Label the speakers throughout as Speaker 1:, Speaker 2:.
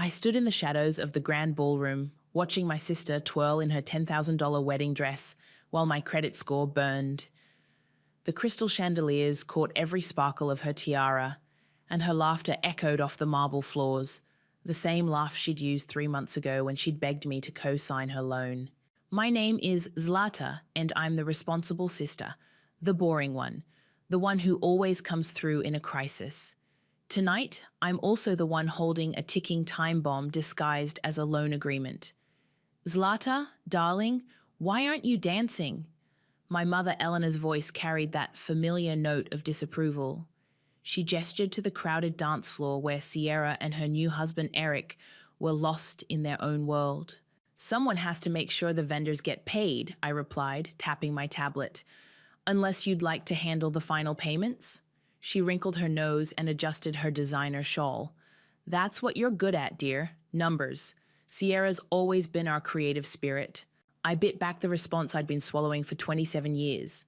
Speaker 1: I stood in the shadows of the grand ballroom, watching my sister twirl in her $10,000 wedding dress while my credit score burned. The crystal chandeliers caught every sparkle of her tiara, and her laughter echoed off the marble floors, the same laugh she'd used 3 months ago when she'd begged me to co-sign her loan. My name is Zlata, and I'm the responsible sister, the boring one, the one who always comes through in a crisis. Tonight, I'm also the one holding a ticking time bomb disguised as a loan agreement. Zlata, darling, why aren't you dancing? My mother Eleanor's voice carried that familiar note of disapproval. She gestured to the crowded dance floor where Sierra and her new husband Eric were lost in their own world. Someone has to make sure the vendors get paid, I replied, tapping my tablet. Unless you'd like to handle the final payments? She wrinkled her nose and adjusted her designer shawl. That's what you're good at, dear. Numbers. Sierra's always been our creative spirit. I bit back the response I'd been swallowing for 27 years.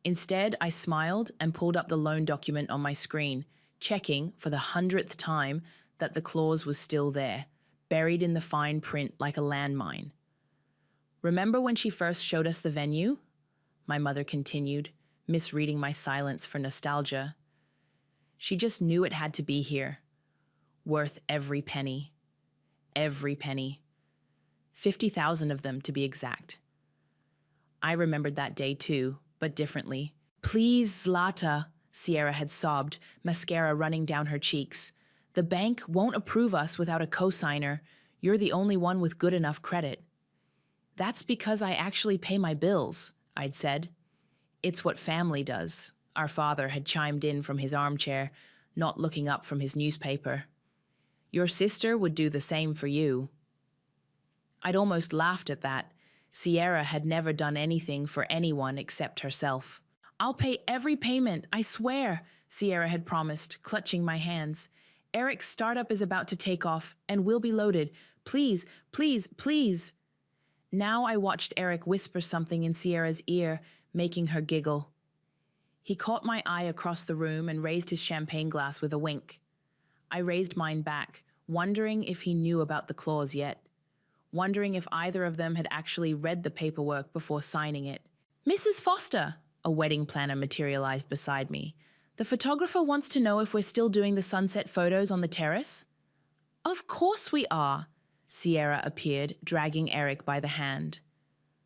Speaker 1: Instead, I smiled and pulled up the loan document on my screen, checking, for the 100th time, that the clause was still there, buried in the fine print like a landmine. Remember when she first showed us the venue? My mother continued, misreading my silence for nostalgia. She just knew it had to be here. Worth every penny. Every penny. 50,000 of them, to be exact. I remembered that day too, but differently. Please, Zlata, Sierra had sobbed, mascara running down her cheeks. The bank won't approve us without a cosigner. You're the only one with good enough credit. That's because I actually pay my bills, I'd said. It's what family does, our father had chimed in from his armchair, not looking up from his newspaper. Your sister would do the same for you. I'd almost laughed at that. Sierra had never done anything for anyone except herself. I'll pay every payment, I swear, Sierra had promised, clutching my hands. Eric's startup is about to take off, and we'll be loaded. Please, please, please. Now I watched Eric whisper something in Sierra's ear, making her giggle. He caught my eye across the room and raised his champagne glass with a wink. I raised mine back, wondering if he knew about the clause yet. Wondering if either of them had actually read the paperwork before signing it. Mrs. Foster, a wedding planner materialized beside me. The photographer wants to know if we're still doing the sunset photos on the terrace. Of course we are, Sierra appeared, dragging Eric by the hand.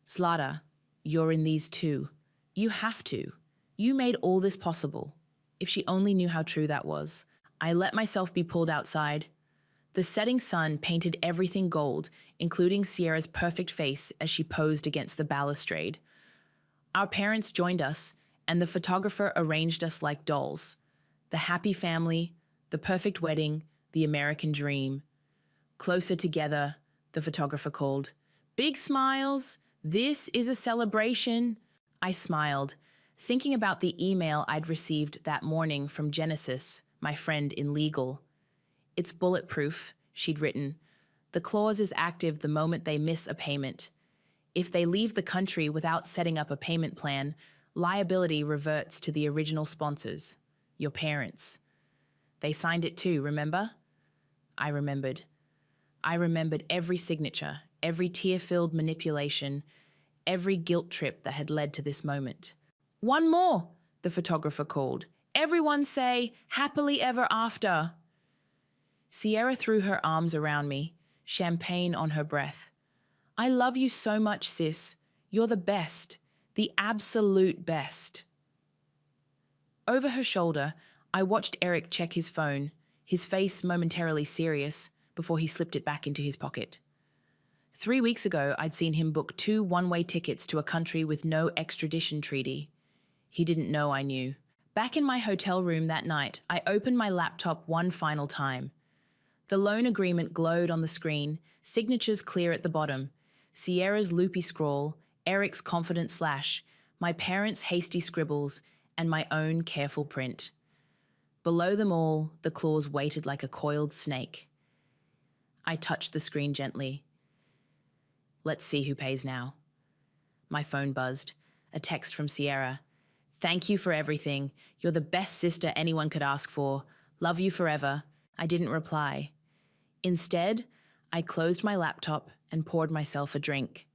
Speaker 1: Zlata, you're in these too. You have to. You made all this possible. If she only knew how true that was. I let myself be pulled outside. The setting sun painted everything gold, including Sierra's perfect face as she posed against the balustrade. Our parents joined us, and the photographer arranged us like dolls. The happy family, the perfect wedding, the American dream. Closer together, the photographer called. Big smiles. This is a celebration. I smiled, thinking about the email I'd received that morning from Genesis, my friend in legal. It's bulletproof, she'd written. The clause is active the moment they miss a payment. If they leave the country without setting up a payment plan, liability reverts to the original sponsors, your parents. They signed it too, remember? I remembered. I remembered every signature, every tear-filled manipulation, every guilt trip that had led to this moment. One more, the photographer called. Everyone say, happily ever after. Sierra threw her arms around me, champagne on her breath. I love you so much, sis. You're the best, the absolute best. Over her shoulder, I watched Eric check his phone, his face momentarily serious, before he slipped it back into his pocket. 3 weeks ago, I'd seen him book 2 one-way tickets to a country with no extradition treaty. He didn't know I knew. Back in my hotel room that night, I opened my laptop one final time. The loan agreement glowed on the screen, signatures clear at the bottom. Sierra's loopy scrawl, Eric's confident slash, my parents' hasty scribbles, and my own careful print. Below them all, the clause waited like a coiled snake. I touched the screen gently. Let's see who pays now. My phone buzzed. A text from Sierra. Thank you for everything. You're the best sister anyone could ask for. Love you forever. I didn't reply. Instead, I closed my laptop and poured myself a drink.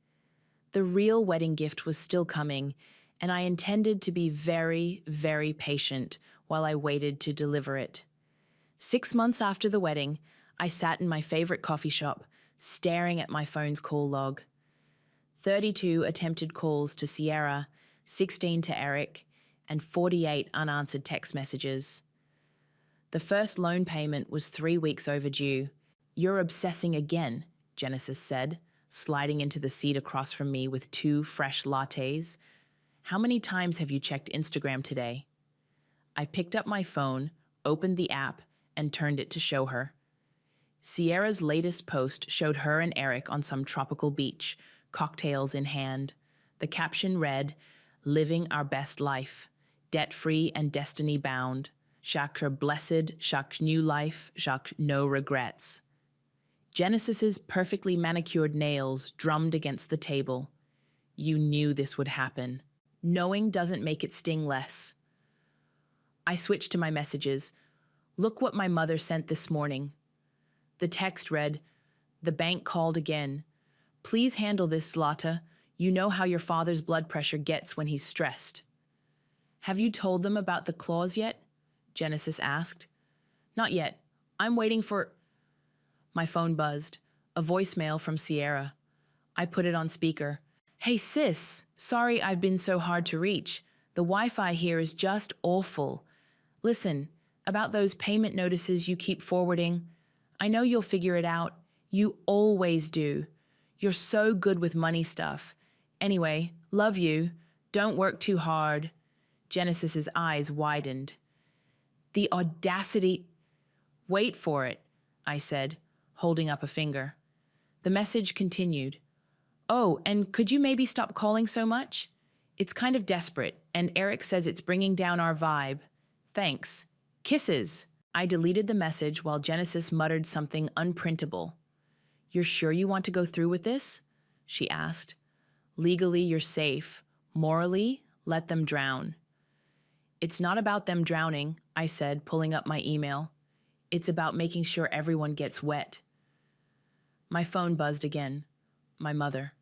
Speaker 1: The real wedding gift was still coming, and I intended to be very, very patient while I waited to deliver it. 6 months after the wedding, I sat in my favorite coffee shop, staring at my phone's call log. 32 attempted calls to Sierra, 16 to Eric, and 48 unanswered text messages. The first loan payment was 3 weeks overdue. "You're obsessing again," Genesis said, sliding into the seat across from me with 2 fresh lattes. "How many times have you checked Instagram today?" I picked up my phone, opened the app, and turned it to show her. Sierra's latest post showed her and Eric on some tropical beach, cocktails in hand. The caption read, "Living our best life, debt-free and destiny-bound. Chaque blessed, chaque new life, chaque no regrets." Genesis's perfectly manicured nails drummed against the table. You knew this would happen. Knowing doesn't make it sting less. I switched to my messages. "Look what my mother sent this morning." The text read, "The bank called again. Please handle this, Zlata. You know how your father's blood pressure gets when he's stressed." "Have you told them about the clause yet?" Genesis asked. "Not yet. I'm waiting for—" My phone buzzed. A voicemail from Sierra. I put it on speaker. "Hey sis, sorry I've been so hard to reach. The Wi-Fi here is just awful. Listen, about those payment notices you keep forwarding, I know you'll figure it out. You always do. You're so good with money stuff. Anyway, love you. Don't work too hard." Genesis's eyes widened. The audacity— "Wait for it," I said, holding up a finger. The message continued. "Oh, and could you maybe stop calling so much? It's kind of desperate, and Eric says it's bringing down our vibe. Thanks. Kisses." I deleted the message while Genesis muttered something unprintable. "You're sure you want to go through with this?" she asked. "Legally, you're safe. Morally, let them drown." "It's not about them drowning," I said, pulling up my email. "It's about making sure everyone gets wet." My phone buzzed again. My mother.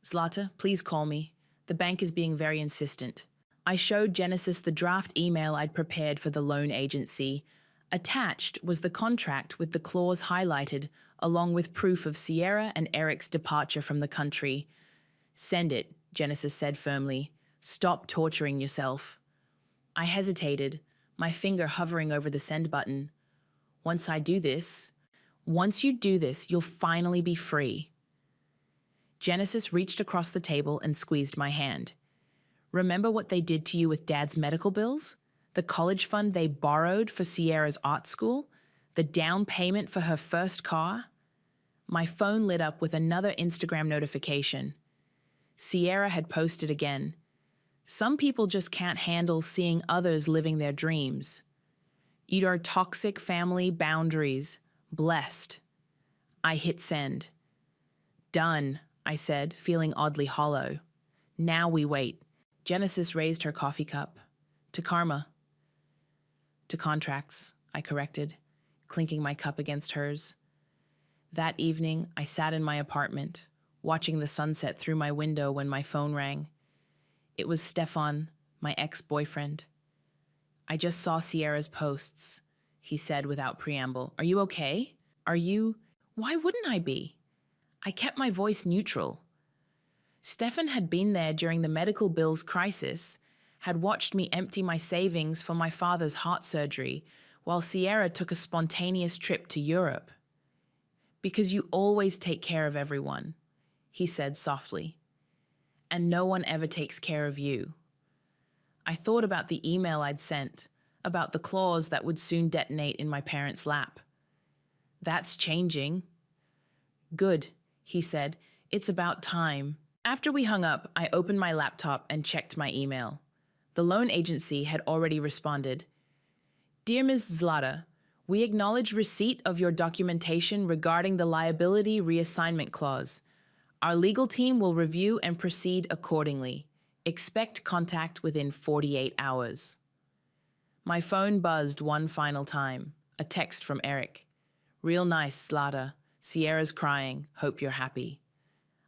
Speaker 1: "Zlata, please call me. The bank is being very insistent." I showed Genesis the draft email I'd prepared for the loan agency. Attached was the contract with the clause highlighted, along with proof of Sierra and Eric's departure from the country. "Send it," Genesis said firmly. "Stop torturing yourself." I hesitated, my finger hovering over the send button. Once you do this, you'll finally be free." Genesis reached across the table and squeezed my hand. "Remember what they did to you with Dad's medical bills? The college fund they borrowed for Sierra's art school? The down payment for her first car?" My phone lit up with another Instagram notification. Sierra had posted again. "Some people just can't handle seeing others living their dreams. Your toxic family boundaries. Blessed." I hit send. "Done," I said, feeling oddly hollow. "Now we wait." Genesis raised her coffee cup. "To karma." "To contracts," I corrected, clinking my cup against hers. That evening, I sat in my apartment, watching the sunset through my window when my phone rang. It was Stefan, my ex-boyfriend. "I just saw Sierra's posts," he said without preamble. "Are you okay? Why wouldn't I be?" I kept my voice neutral. Stefan had been there during the medical bills crisis, had watched me empty my savings for my father's heart surgery, while Sierra took a spontaneous trip to Europe. "Because you always take care of everyone," he said softly. "And no one ever takes care of you." I thought about the email I'd sent, about the clause that would soon detonate in my parents' lap. "That's changing." "Good," he said. "It's about time." After we hung up, I opened my laptop and checked my email. The loan agency had already responded. "Dear Ms. Zlata, we acknowledge receipt of your documentation regarding the liability reassignment clause. Our legal team will review and proceed accordingly. Expect contact within 48 hours." My phone buzzed one final time, a text from Eric. Real nice, Zlata. Sierra's crying. Hope you're happy.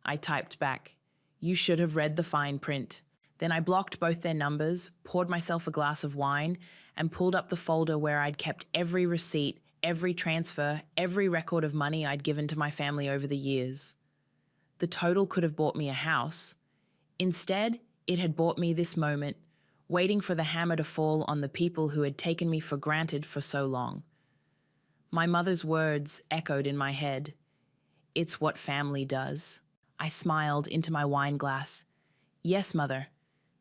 Speaker 1: I typed back. You should have read the fine print. Then I blocked both their numbers, poured myself a glass of wine, and pulled up the folder where I'd kept every receipt, every transfer, every record of money I'd given to my family over the years. The total could have bought me a house. Instead, it had bought me this moment, waiting for the hammer to fall on the people who had taken me for granted for so long. My mother's words echoed in my head. It's what family does. I smiled into my wine glass. Yes, Mother.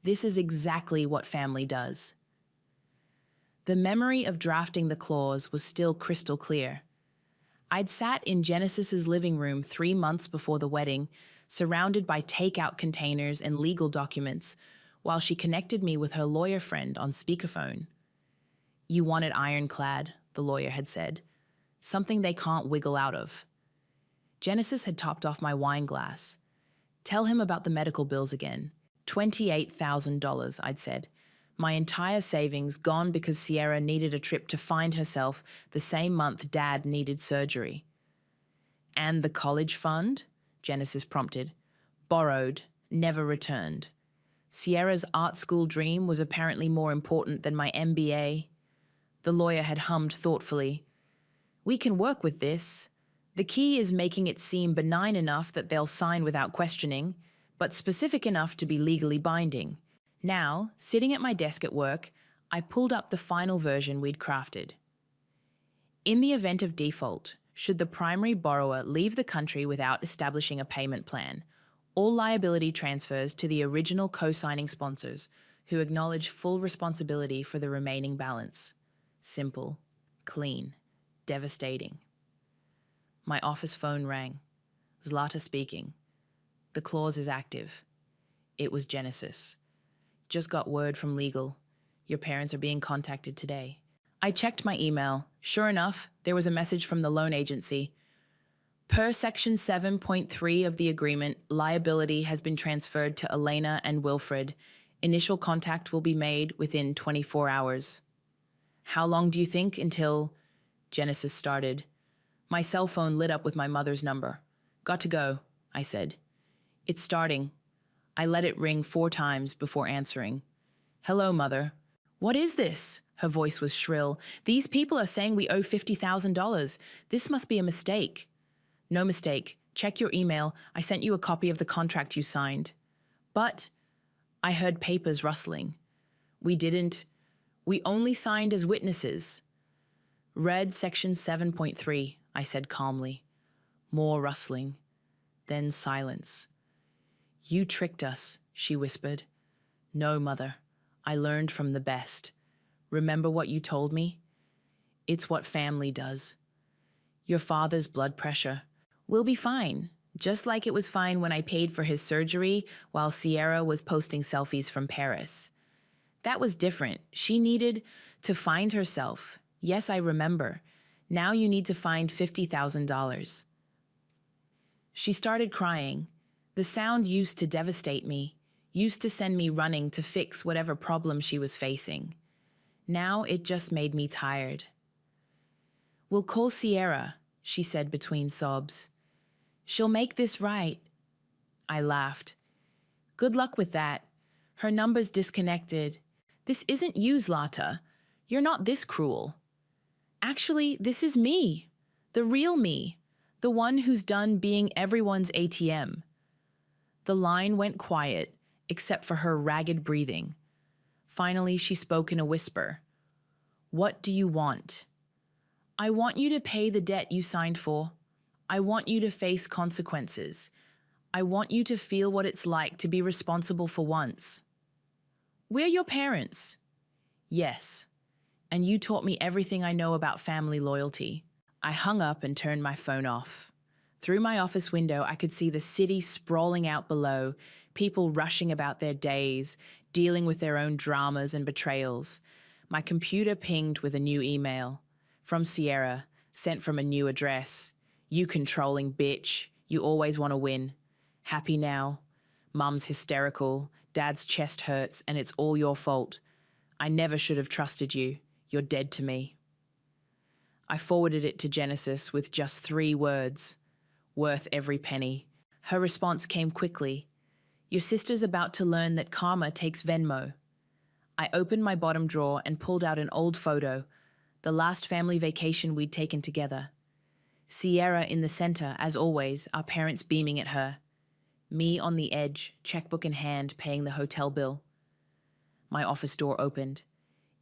Speaker 1: This is exactly what family does. The memory of drafting the clause was still crystal clear. I'd sat in Genesis's living room 3 months before the wedding, surrounded by takeout containers and legal documents, while she connected me with her lawyer friend on speakerphone. You want it ironclad, the lawyer had said. Something they can't wiggle out of. Genesis had topped off my wine glass. Tell him about the medical bills again. $28,000, I'd said. My entire savings gone because Sierra needed a trip to find herself the same month Dad needed surgery. And the college fund? Genesis prompted. Borrowed, never returned. Sierra's art school dream was apparently more important than my MBA. The lawyer had hummed thoughtfully. We can work with this. The key is making it seem benign enough that they'll sign without questioning, but specific enough to be legally binding. Now, sitting at my desk at work, I pulled up the final version we'd crafted. In the event of default, should the primary borrower leave the country without establishing a payment plan, all liability transfers to the original co-signing sponsors, who acknowledge full responsibility for the remaining balance. Simple, clean, devastating. My office phone rang. Zlata speaking. The clause is active. It was Genesis. Just got word from legal. Your parents are being contacted today. I checked my email. Sure enough, there was a message from the loan agency. Per Section 7.3 of the agreement, liability has been transferred to Elena and Wilfred. Initial contact will be made within 24 hours. How long do you think until... Genesis started. My cell phone lit up with my mother's number. Got to go, I said. It's starting. I let it ring 4 times before answering. Hello, Mother. What is this? Her voice was shrill. These people are saying we owe $50,000. This must be a mistake. No mistake. Check your email. I sent you a copy of the contract you signed. But I heard papers rustling. We only signed as witnesses. Read Section 7.3, I said calmly. More rustling. Then silence. You tricked us, she whispered. No, Mother. I learned from the best. Remember what you told me? It's what family does. Your father's blood pressure. We'll be fine, just like it was fine when I paid for his surgery while Sierra was posting selfies from Paris. That was different. She needed to find herself. Yes, I remember. Now you need to find $50,000. She started crying. The sound used to devastate me, used to send me running to fix whatever problem she was facing. Now it just made me tired. We'll call Sierra, she said between sobs. She'll make this right. I laughed. Good luck with that. Her number's disconnected. This isn't you, Zlata. You're not this cruel. Actually, this is me. The real me. The one who's done being everyone's ATM. The line went quiet, except for her ragged breathing. Finally, she spoke in a whisper. What do you want? I want you to pay the debt you signed for. I want you to face consequences. I want you to feel what it's like to be responsible for once. We're your parents. Yes. And you taught me everything I know about family loyalty. I hung up and turned my phone off. Through my office window, I could see the city sprawling out below, people rushing about their days, dealing with their own dramas and betrayals. My computer pinged with a new email. From Sierra, sent from a new address. You controlling bitch. You always want to win. Happy now. Mum's hysterical. Dad's chest hurts, and it's all your fault. I never should have trusted you. You're dead to me. I forwarded it to Genesis with just 3 words. Worth every penny. Her response came quickly. Your sister's about to learn that karma takes Venmo. I opened my bottom drawer and pulled out an old photo, the last family vacation we'd taken together. Sierra in the center, as always, our parents beaming at her. Me on the edge, checkbook in hand, paying the hotel bill. My office door opened.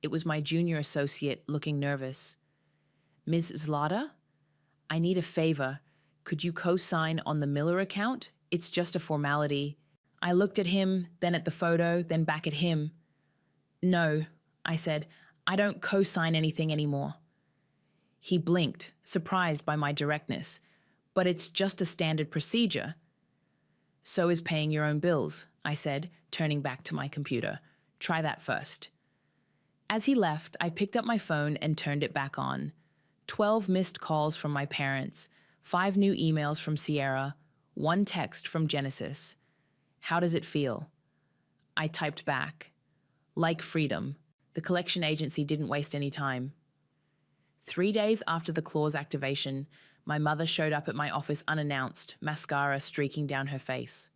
Speaker 1: It was my junior associate, looking nervous. Ms. Zlata? I need a favor. Could you co-sign on the Miller account? It's just a formality. I looked at him, then at the photo, then back at him. No, I said, I don't co-sign anything anymore. He blinked, surprised by my directness. But it's just a standard procedure. So is paying your own bills, I said, turning back to my computer. Try that first. As he left, I picked up my phone and turned it back on. 12 missed calls from my parents, 5 new emails from Sierra, 1 text from Genesis. How does it feel? I typed back. Like freedom. The collection agency didn't waste any time. 3 days after the clause activation, my mother showed up at my office unannounced, mascara streaking down her face.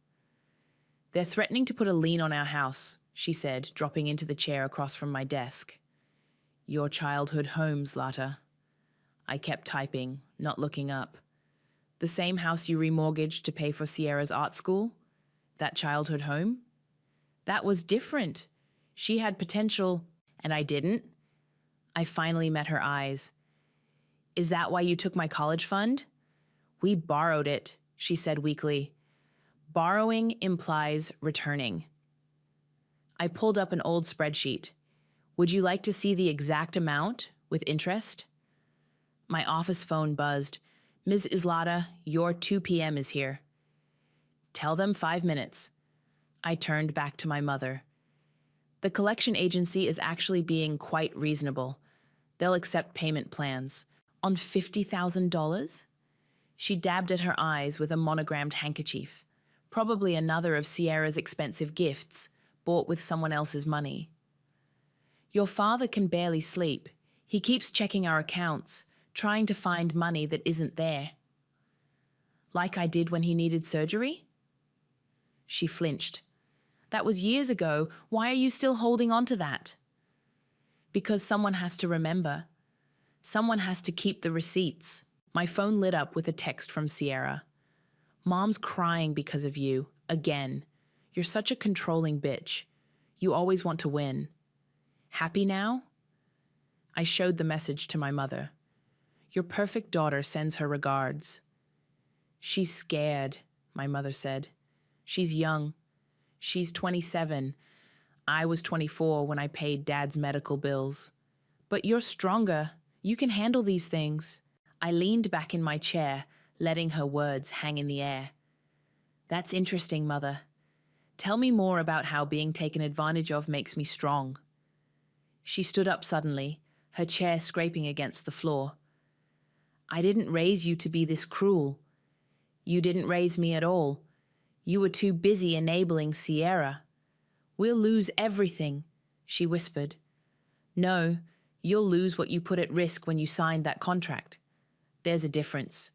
Speaker 1: They're threatening to put a lien on our house, she said, dropping into the chair across from my desk. Your childhood home, Zlata. I kept typing, not looking up. The same house you remortgaged to pay for Sierra's art school? That childhood home? That was different. She had potential, and I didn't. I finally met her eyes. Is that why you took my college fund? We borrowed it, she said weakly. Borrowing implies returning. I pulled up an old spreadsheet. Would you like to see the exact amount with interest? My office phone buzzed. Ms. Zlata, your 2 p.m. is here. Tell them 5 minutes. I turned back to my mother. The collection agency is actually being quite reasonable. They'll accept payment plans. On $50,000? She dabbed at her eyes with a monogrammed handkerchief. Probably another of Sierra's expensive gifts, bought with someone else's money. Your father can barely sleep. He keeps checking our accounts, trying to find money that isn't there. Like I did when he needed surgery? She flinched. That was years ago. Why are you still holding on to that? Because someone has to remember. Someone has to keep the receipts. My phone lit up with a text from Sierra. Mom's crying because of you, again. You're such a controlling bitch. You always want to win. Happy now? I showed the message to my mother. Your perfect daughter sends her regards. She's scared, my mother said. She's young. She's 27. I was 24 when I paid Dad's medical bills. But you're stronger. You can handle these things. I leaned back in my chair, letting her words hang in the air. That's interesting, Mother. Tell me more about how being taken advantage of makes me strong. She stood up suddenly, her chair scraping against the floor. I didn't raise you to be this cruel. You didn't raise me at all. You were too busy enabling Sierra. We'll lose everything, she whispered. No, you'll lose what you put at risk when you signed that contract. There's a difference.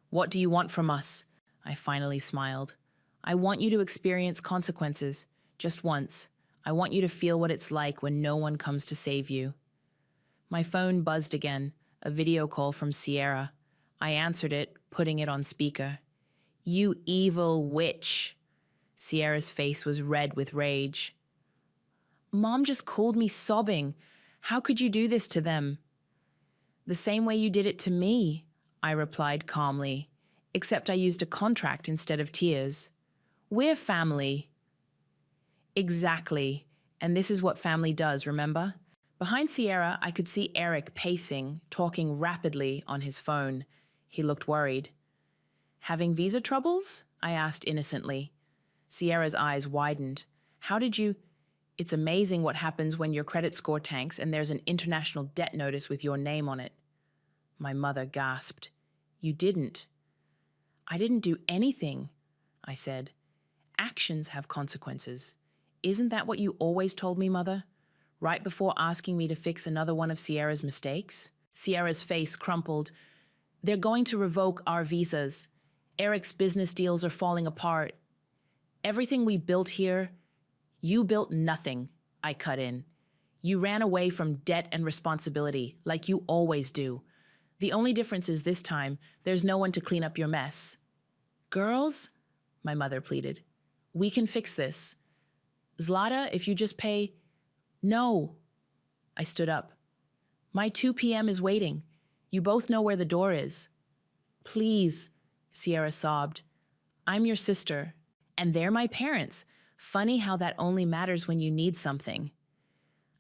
Speaker 1: What do you want from us? I finally smiled. I want you to experience consequences, just once. I want you to feel what it's like when no one comes to save you. My phone buzzed again, a video call from Sierra. I answered it, putting it on speaker. You evil witch. Sierra's face was red with rage. Mom just called me sobbing. How could you do this to them? The same way you did it to me, I replied calmly, except I used a contract instead of tears. We're family. Exactly. And this is what family does, remember? Behind Sierra, I could see Eric pacing, talking rapidly on his phone. He looked worried. Having visa troubles? I asked innocently. Sierra's eyes widened. How did you... It's amazing what happens when your credit score tanks and there's an international debt notice with your name on it. My mother gasped. You didn't. I didn't do anything, I said. Actions have consequences. Isn't that what you always told me, Mother? Right before asking me to fix another one of Sierra's mistakes? Sierra's face crumpled. They're going to revoke our visas. Eric's business deals are falling apart. Everything we built here, you built nothing, I cut in. You ran away from debt and responsibility, like you always do. The only difference is this time, there's no one to clean up your mess. Girls, my mother pleaded, we can fix this. Zlata, if you just pay... No. I stood up. My 2 p.m. is waiting. You both know where the door is. Please, Sierra sobbed. I'm your sister, and they're my parents. Funny how that only matters when you need something.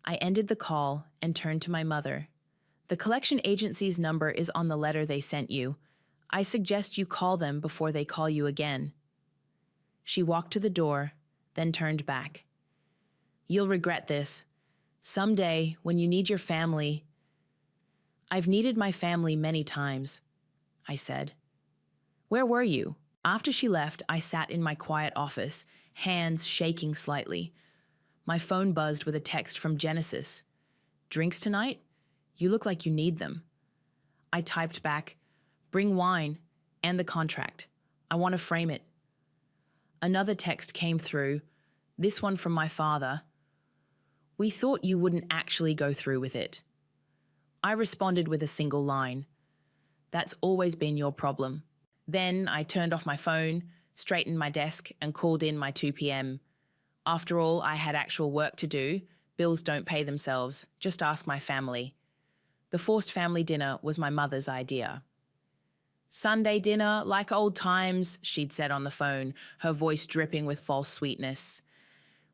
Speaker 1: I ended the call and turned to my mother. The collection agency's number is on the letter they sent you. I suggest you call them before they call you again. She walked to the door, then turned back. You'll regret this. Someday, when you need your family... I've needed my family many times, I said. Where were you? After she left, I sat in my quiet office, hands shaking slightly. My phone buzzed with a text from Genesis. Drinks tonight? You look like you need them. I typed back, bring wine and the contract. I want to frame it. Another text came through, this one from my father. We thought you wouldn't actually go through with it. I responded with a single line. That's always been your problem. Then I turned off my phone, straightened my desk, and called in my 2 p.m. After all, I had actual work to do. Bills don't pay themselves. Just ask my family. The forced family dinner was my mother's idea. Sunday dinner, like old times, she'd said on the phone, her voice dripping with false sweetness.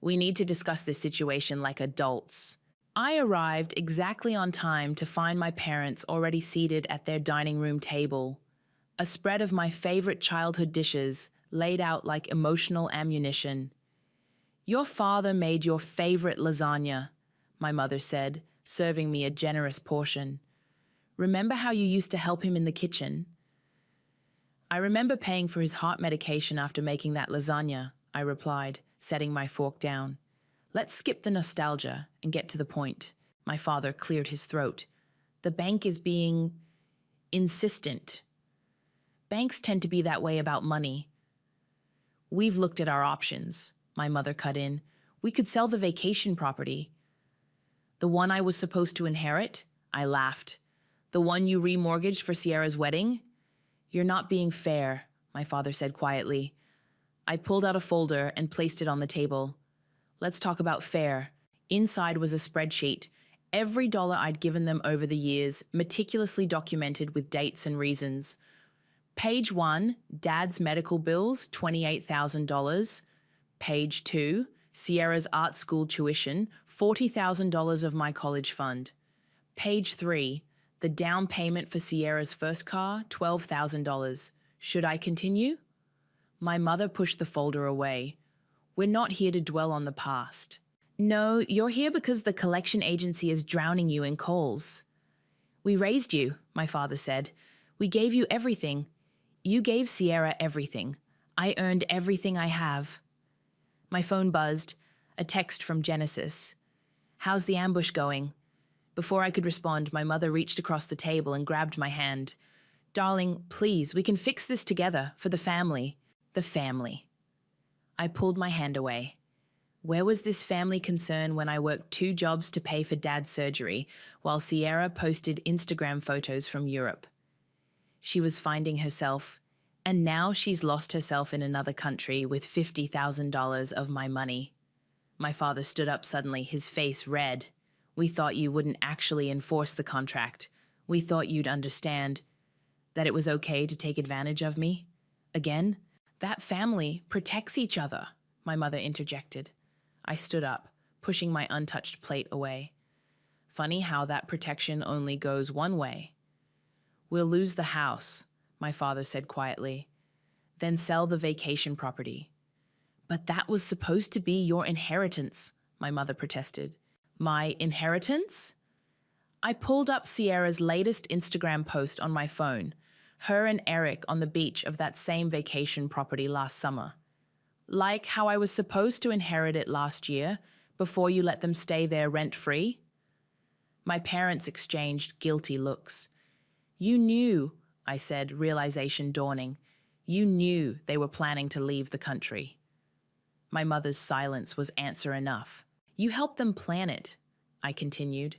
Speaker 1: We need to discuss this situation like adults. I arrived exactly on time to find my parents already seated at their dining room table. A spread of my favorite childhood dishes laid out like emotional ammunition. Your father made your favorite lasagna, my mother said, serving me a generous portion. Remember how you used to help him in the kitchen? I remember paying for his heart medication after making that lasagna, I replied, setting my fork down. Let's skip the nostalgia and get to the point. My father cleared his throat. The bank is being insistent. Banks tend to be that way about money. We've looked at our options, my mother cut in. We could sell the vacation property. The one I was supposed to inherit? I laughed. The one you remortgaged for Sierra's wedding? You're not being fair, my father said quietly. I pulled out a folder and placed it on the table. Let's talk about fair. Inside was a spreadsheet. Every dollar I'd given them over the years, meticulously documented with dates and reasons. Page 1, Dad's medical bills, $28,000. Page 2, Sierra's art school tuition, $40,000 of my college fund. Page 3, the down payment for Sierra's first car, $12,000. Should I continue? My mother pushed the folder away. We're not here to dwell on the past. No, you're here because the collection agency is drowning you in calls. We raised you, my father said. We gave you everything. You gave Sierra everything. I earned everything I have. My phone buzzed. A text from Genesis. How's the ambush going? Before I could respond, my mother reached across the table and grabbed my hand. Darling, please, we can fix this together for the family. The family. I pulled my hand away. Where was this family concern when I worked 2 jobs to pay for Dad's surgery while Sierra posted Instagram photos from Europe? She was finding herself, and now she's lost herself in another country with $50,000 of my money. My father stood up suddenly, his face red. We thought you wouldn't actually enforce the contract. We thought you'd understand that it was okay to take advantage of me. Again? That family protects each other, my mother interjected. I stood up, pushing my untouched plate away. Funny how that protection only goes one way. We'll lose the house, my father said quietly. Then sell the vacation property. But that was supposed to be your inheritance, my mother protested. My inheritance? I pulled up Sierra's latest Instagram post on my phone. Her and Eric on the beach of that same vacation property last summer. Like how I was supposed to inherit it last year, before you let them stay there rent-free? My parents exchanged guilty looks. You knew, I said, realization dawning. You knew they were planning to leave the country. My mother's silence was answer enough. You helped them plan it, I continued.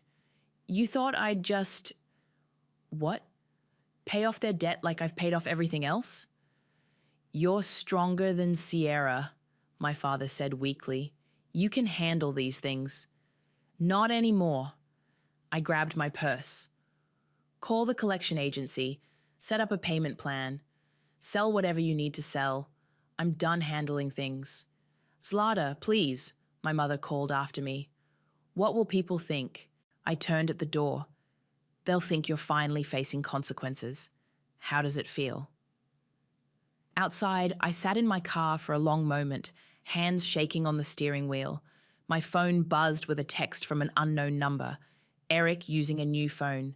Speaker 1: You thought I'd just… What? Pay off their debt like I've paid off everything else? You're stronger than Sierra, my father said weakly. You can handle these things. Not anymore. I grabbed my purse. Call the collection agency, set up a payment plan, sell whatever you need to sell. I'm done handling things. Zlata, please, my mother called after me. What will people think? I turned at the door. They'll think you're finally facing consequences. How does it feel? Outside, I sat in my car for a long moment, hands shaking on the steering wheel. My phone buzzed with a text from an unknown number. Eric using a new phone.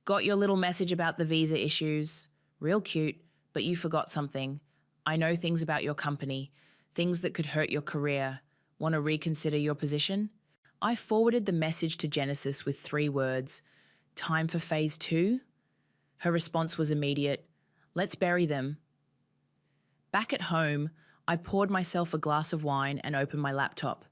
Speaker 1: Got your little message about the visa issues. Real cute, but you forgot something. I know things about your company, things that could hurt your career. Want to reconsider your position? I forwarded the message to Genesis with 3 words. Time for phase 2? Her response was immediate. Let's bury them. Back at home, I poured myself a glass of wine and opened my laptop.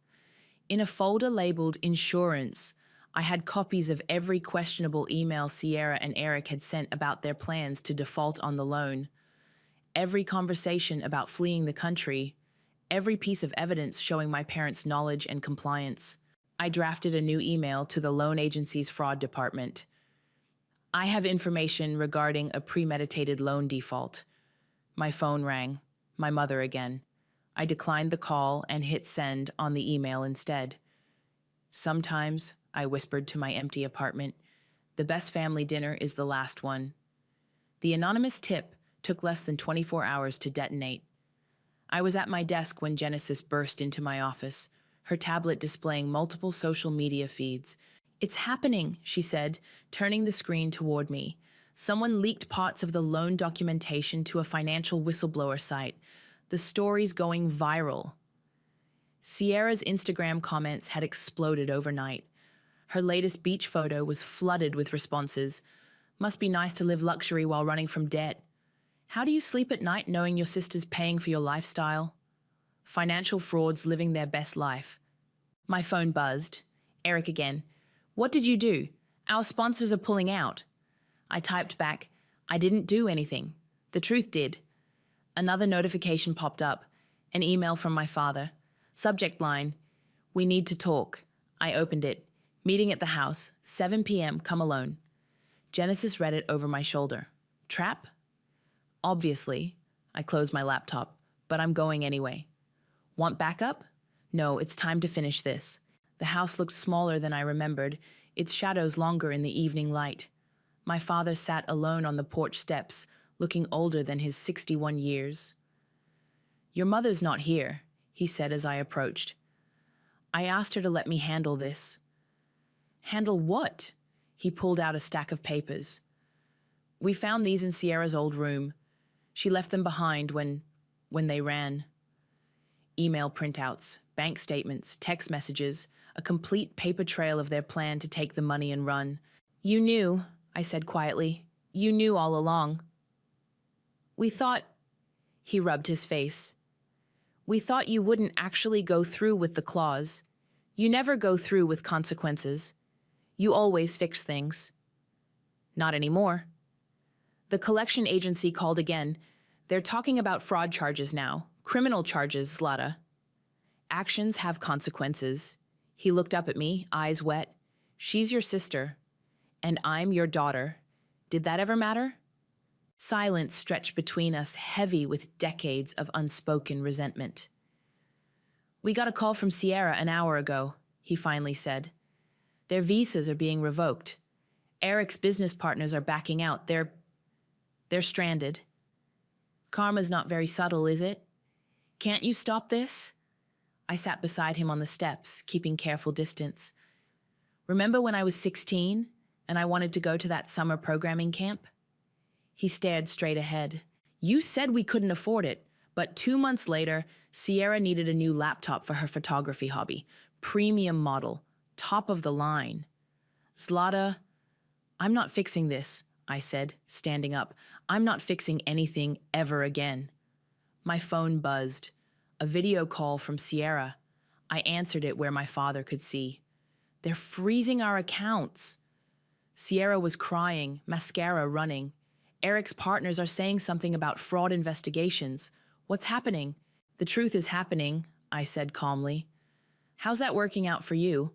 Speaker 1: In a folder labeled Insurance, I had copies of every questionable email Sierra and Eric had sent about their plans to default on the loan. Every conversation about fleeing the country, every piece of evidence showing my parents' knowledge and compliance. I drafted a new email to the loan agency's fraud department. I have information regarding a premeditated loan default. My phone rang. My mother again. I declined the call and hit send on the email instead. Sometimes, I whispered to my empty apartment, the best family dinner is the last one. The anonymous tip took less than 24 hours to detonate. I was at my desk when Genesis burst into my office, her tablet displaying multiple social media feeds. It's happening, she said, turning the screen toward me. Someone leaked parts of the loan documentation to a financial whistleblower site. The story's going viral. Sierra's Instagram comments had exploded overnight. Her latest beach photo was flooded with responses. Must be nice to live luxury while running from debt. How do you sleep at night knowing your sister's paying for your lifestyle? Financial frauds living their best life. My phone buzzed. Eric again. What did you do? Our sponsors are pulling out. I typed back, I didn't do anything. The truth did. Another notification popped up, an email from my father. Subject line, we need to talk. I opened it. Meeting at the house, 7 p.m., come alone. Genesis read it over my shoulder. Trap? Obviously. I closed my laptop, but I'm going anyway. Want backup? No, it's time to finish this. The house looked smaller than I remembered, its shadows longer in the evening light. My father sat alone on the porch steps, looking older than his 61 years. Your mother's not here, he said as I approached. I asked her to let me handle this. Handle what? He pulled out a stack of papers. We found these in Sierra's old room. She left them behind when they ran. Email printouts, bank statements, text messages, a complete paper trail of their plan to take the money and run. You knew, I said quietly. You knew all along. We thought, he rubbed his face. We thought you wouldn't actually go through with the clause. You never go through with consequences. You always fix things. Not anymore. The collection agency called again. They're talking about fraud charges now. Criminal charges, Zlata. Actions have consequences. He looked up at me, eyes wet. She's your sister. And I'm your daughter. Did that ever matter? Silence stretched between us, heavy with decades of unspoken resentment. We got a call from Sierra an hour ago, he finally said. Their visas are being revoked. Eric's business partners are backing out. They're stranded. Karma's not very subtle, is it? Can't you stop this? I sat beside him on the steps, keeping careful distance. Remember when I was 16 and I wanted to go to that summer programming camp? He stared straight ahead. You said we couldn't afford it, but 2 months later, Sierra needed a new laptop for her photography hobby. Premium model, top of the line. Zlata, I'm not fixing this, I said, standing up. I'm not fixing anything ever again. My phone buzzed. A video call from Sierra. I answered it where my father could see. They're freezing our accounts. Sierra was crying, mascara running. Eric's partners are saying something about fraud investigations. What's happening? The truth is happening, I said calmly. How's that working out for you?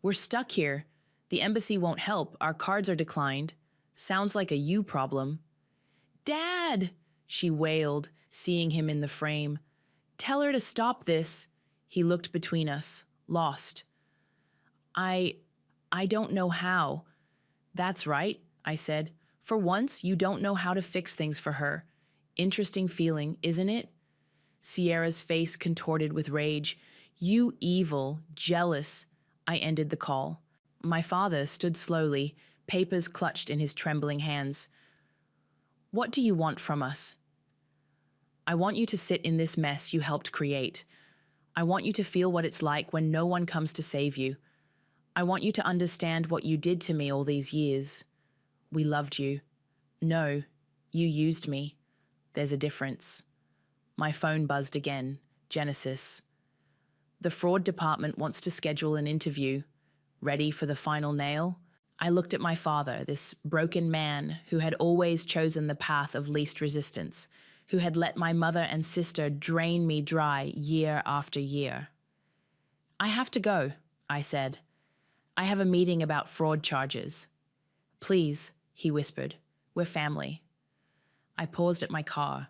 Speaker 1: We're stuck here. The embassy won't help. Our cards are declined. Sounds like a you problem. Dad, she wailed, seeing him in the frame. Tell her to stop this. He looked between us, lost. I don't know how. That's right, I said. For once, you don't know how to fix things for her. Interesting feeling, isn't it? Sierra's face contorted with rage. You evil, jealous. I ended the call. My father stood slowly, papers clutched in his trembling hands. What do you want from us? I want you to sit in this mess you helped create. I want you to feel what it's like when no one comes to save you. I want you to understand what you did to me all these years. We loved you. No, you used me. There's a difference. My phone buzzed again. Genesis. The fraud department wants to schedule an interview. Ready for the final nail? I looked at my father, this broken man who had always chosen the path of least resistance, who had let my mother and sister drain me dry year after year. I have to go, I said. I have a meeting about fraud charges. Please, he whispered. We're family. I paused at my car.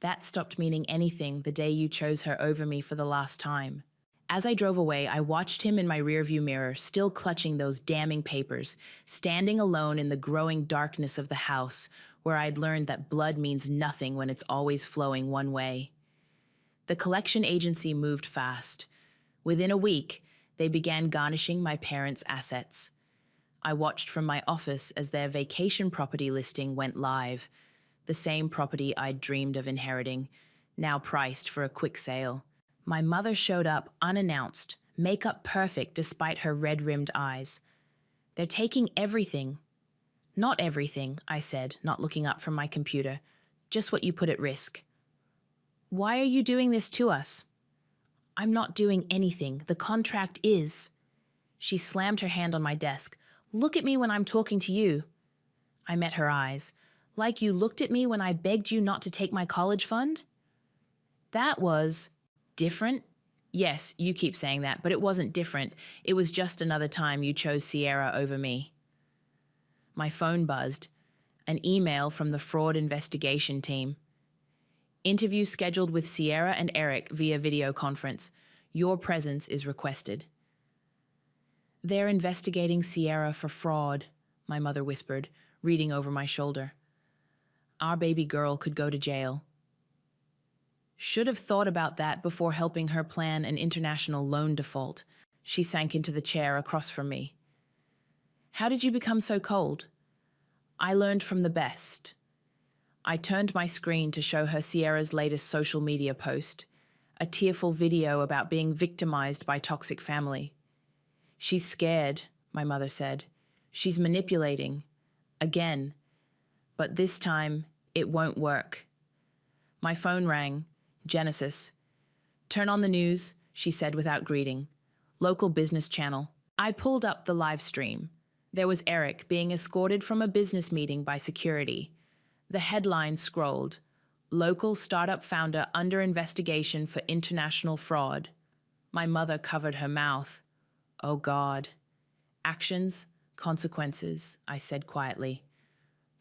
Speaker 1: That stopped meaning anything the day you chose her over me for the last time. As I drove away, I watched him in my rearview mirror, still clutching those damning papers, standing alone in the growing darkness of the house, where I'd learned that blood means nothing when it's always flowing one way. The collection agency moved fast. Within a week, they began garnishing my parents' assets. I watched from my office as their vacation property listing went live, the same property I'd dreamed of inheriting, now priced for a quick sale. My mother showed up unannounced, makeup perfect despite her red-rimmed eyes. They're taking everything. Not everything, I said, not looking up from my computer. Just what you put at risk. Why are you doing this to us? I'm not doing anything. The contract is. She slammed her hand on my desk. Look at me when I'm talking to you. I met her eyes. Like you looked at me when I begged you not to take my college fund? That was different? Yes, you keep saying that, but it wasn't different. It was just another time you chose Sierra over me. My phone buzzed. An email from the fraud investigation team. Interview scheduled with Sierra and Eric via video conference. Your presence is requested. They're investigating Sierra for fraud, my mother whispered, reading over my shoulder. Our baby girl could go to jail. Should have thought about that before helping her plan an international loan default. She sank into the chair across from me. How did you become so cold? I learned from the best. I turned my screen to show her Sierra's latest social media post, a tearful video about being victimized by toxic family. She's scared, my mother said. She's manipulating. Again. But this time, it won't work. My phone rang. Genesis. Turn on the news, she said without greeting. Local business channel. I pulled up the live stream. There was Eric being escorted from a business meeting by security. The headline scrolled, Local startup founder under investigation for international fraud. My mother covered her mouth. Oh God. Actions, consequences, I said quietly.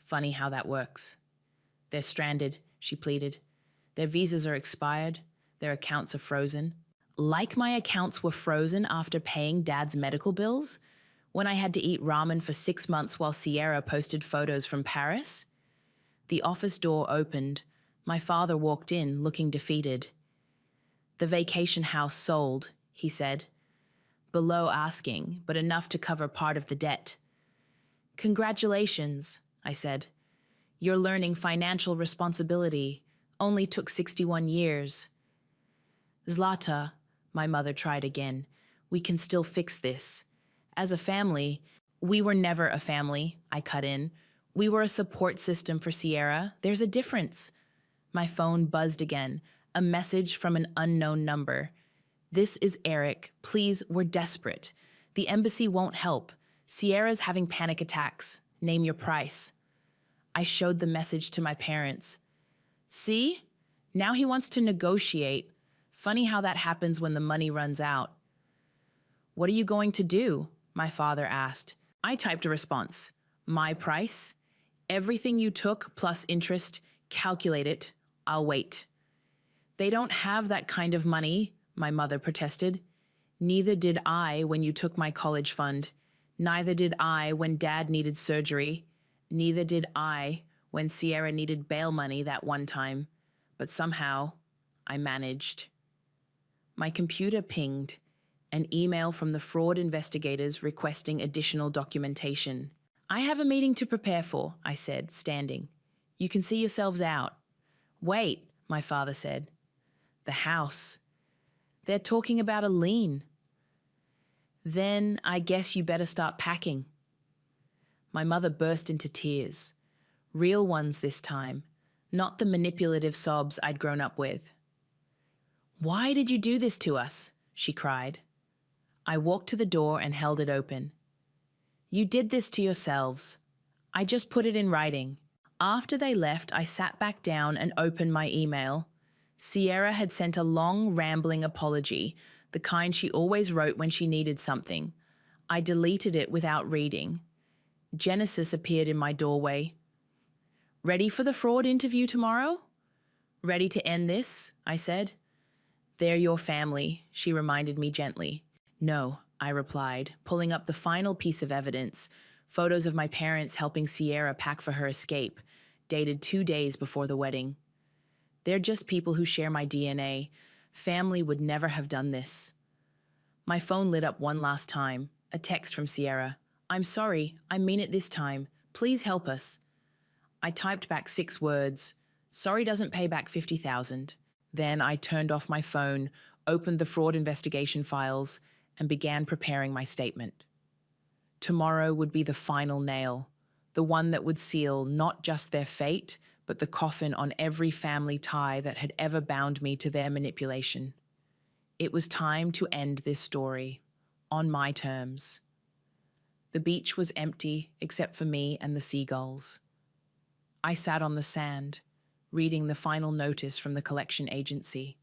Speaker 1: Funny how that works. They're stranded, she pleaded. Their visas are expired. Their accounts are frozen. Like my accounts were frozen after paying Dad's medical bills? When I had to eat ramen for 6 months while Sierra posted photos from Paris? The office door opened. My father walked in, looking defeated. The vacation house sold, he said. Below asking, but enough to cover part of the debt. Congratulations, I said. You're learning financial responsibility. Only took 61 years. Zlata, my mother tried again. We can still fix this. As a family, We were never a family, I cut in. We were a support system for Sierra. There's a difference. My phone buzzed again, a message from an unknown number. This is Eric. Please, we're desperate. The embassy won't help. Sierra's having panic attacks. Name your price. I showed the message to my parents. See? Now he wants to negotiate. Funny how that happens when the money runs out. What are you going to do? My father asked. I typed a response. My price? Everything you took plus interest, calculate it. I'll wait. They don't have that kind of money, my mother protested. Neither did I when you took my college fund. Neither did I when Dad needed surgery. Neither did I when Sierra needed bail money that one time. But somehow, I managed. My computer pinged. An email from the fraud investigators requesting additional documentation. I have a meeting to prepare for, I said, standing. You can see yourselves out. Wait, my father said. The house. They're talking about a lien. Then I guess you better start packing. My mother burst into tears. Real ones this time, not the manipulative sobs I'd grown up with. Why did you do this to us? She cried. I walked to the door and held it open. You did this to yourselves. I just put it in writing. After they left, I sat back down and opened my email. Sierra had sent a long, rambling apology, the kind she always wrote when she needed something. I deleted it without reading. Genesis appeared in my doorway. Ready for the fraud interview tomorrow? Ready to end this? I said. They're your family, she reminded me gently. No, I replied, pulling up the final piece of evidence, photos of my parents helping Sierra pack for her escape, dated 2 days before the wedding. They're just people who share my DNA. Family would never have done this. My phone lit up one last time, a text from Sierra. I'm sorry, I mean it this time. Please help us. I typed back 6 words. Sorry doesn't pay back $50,000. Then I turned off my phone, opened the fraud investigation files, and began preparing my statement. Tomorrow would be the final nail, the one that would seal not just their fate, but the coffin on every family tie that had ever bound me to their manipulation. It was time to end this story, on my terms. The beach was empty except for me and the seagulls. I sat on the sand, reading the final notice from the collection agency.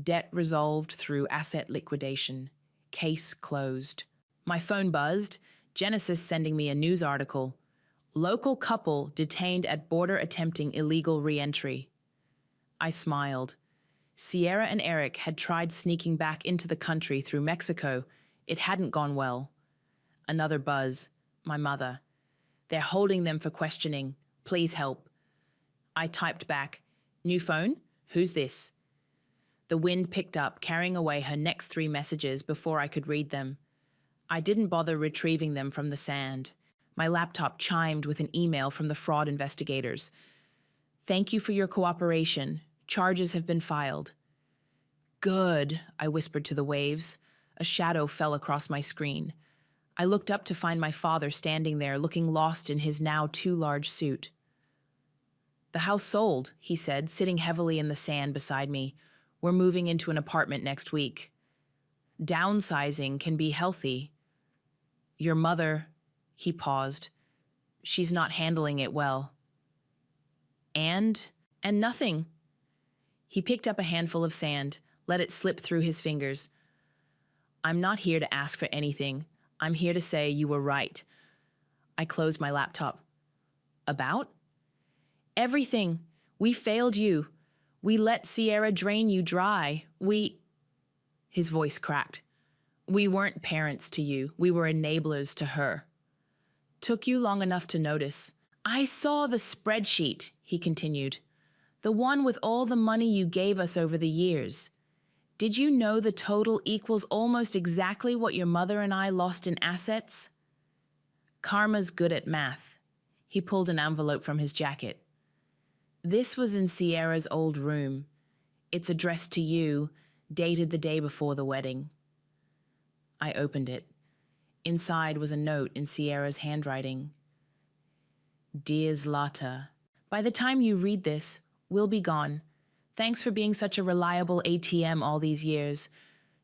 Speaker 1: Debt resolved through asset liquidation. Case closed. My phone buzzed, Genesis sending me a news article. Local couple detained at border attempting illegal re-entry. I smiled. Sierra and Eric had tried sneaking back into the country through Mexico. It hadn't gone well. Another buzz. My mother. They're holding them for questioning. Please help. I typed back. New phone? Who's this? The wind picked up, carrying away her next 3 messages before I could read them. I didn't bother retrieving them from the sand. My laptop chimed with an email from the fraud investigators. Thank you for your cooperation. Charges have been filed. Good, I whispered to the waves. A shadow fell across my screen. I looked up to find my father standing there, looking lost in his now too large suit. The house sold, he said, sitting heavily in the sand beside me. We're moving into an apartment next week. Downsizing can be healthy. Your mother, he paused. She's not handling it well. And nothing. He picked up a handful of sand, let it slip through his fingers. I'm not here to ask for anything. I'm here to say you were right. I closed my laptop. About? Everything. We failed you. We let Sierra drain you dry. His voice cracked. We weren't parents to you. We were enablers to her. Took you long enough to notice. I saw the spreadsheet, he continued. The one with all the money you gave us over the years. Did you know the total equals almost exactly what your mother and I lost in assets? Karma's good at math. He pulled an envelope from his jacket. This was in Sierra's old room. It's addressed to you, dated the day before the wedding. I opened it. Inside was a note in Sierra's handwriting. Dear Zlata, by the time you read this, we'll be gone. Thanks for being such a reliable ATM all these years.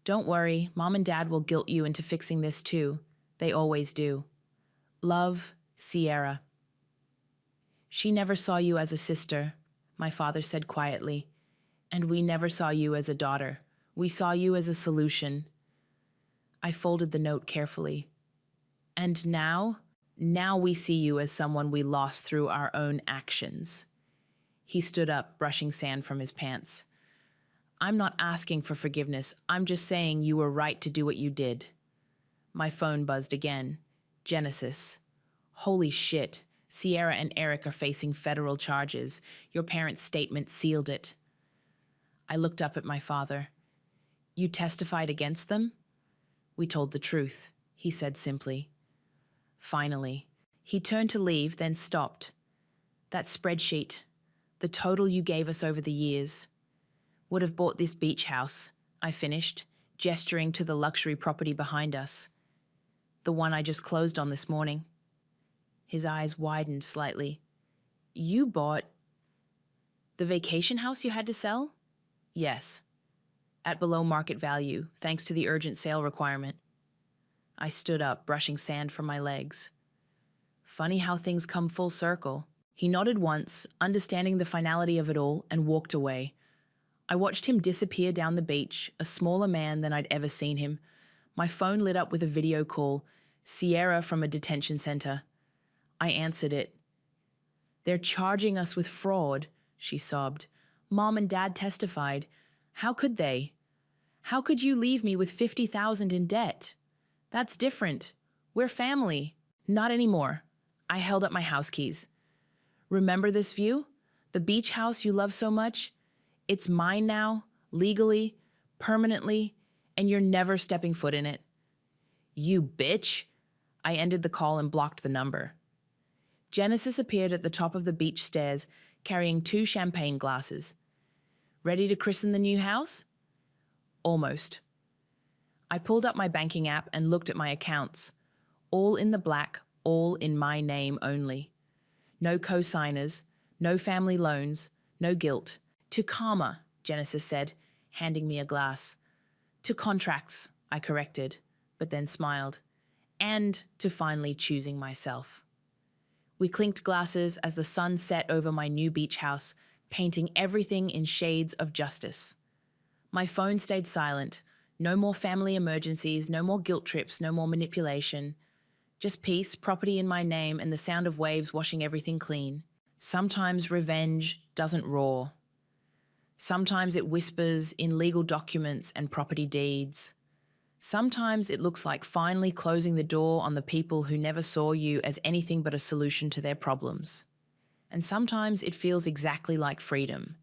Speaker 1: Don't worry, Mom and Dad will guilt you into fixing this too. They always do. Love, Sierra. She never saw you as a sister, my father said quietly, and we never saw you as a daughter. We saw you as a solution. I folded the note carefully. And now we see you as someone we lost through our own actions. He stood up, brushing sand from his pants. I'm not asking for forgiveness. I'm just saying you were right to do what you did. My phone buzzed again. Genesis. Holy shit. Sierra and Eric are facing federal charges. Your parents' statement sealed it. I looked up at my father. You testified against them? We told the truth, he said simply. Finally. He turned to leave, then stopped. That spreadsheet, the total you gave us over the years, would have bought this beach house, I finished, gesturing to the luxury property behind us. The one I just closed on this morning. His eyes widened slightly. You bought the vacation house you had to sell? Yes. At below market value, thanks to the urgent sale requirement. I stood up, brushing sand from my legs. Funny how things come full circle. He nodded once, understanding the finality of it all, and walked away. I watched him disappear down the beach, a smaller man than I'd ever seen him. My phone lit up with a video call, Sierra from a detention center. I answered it. They're charging us with fraud, she sobbed. Mom and Dad testified. How could they? How could you leave me with $50,000 in debt? That's different. We're family. Not anymore. I held up my house keys. Remember this view? The beach house you love so much? It's mine now, legally, permanently, and you're never stepping foot in it. You bitch! I ended the call and blocked the number. Genesis appeared at the top of the beach stairs, carrying 2 champagne glasses. Ready to christen the new house? Almost. I pulled up my banking app and looked at my accounts. All in the black, all in my name only. No co-signers, no family loans, no guilt. To karma, Genesis said, handing me a glass. To contracts, I corrected, but then smiled. And to finally choosing myself. We clinked glasses as the sun set over my new beach house, painting everything in shades of justice. My phone stayed silent. No more family emergencies, no more guilt trips, no more manipulation. Just peace, property in my name, and the sound of waves washing everything clean. Sometimes revenge doesn't roar. Sometimes it whispers in legal documents and property deeds. Sometimes it looks like finally closing the door on the people who never saw you as anything but a solution to their problems. And sometimes it feels exactly like freedom.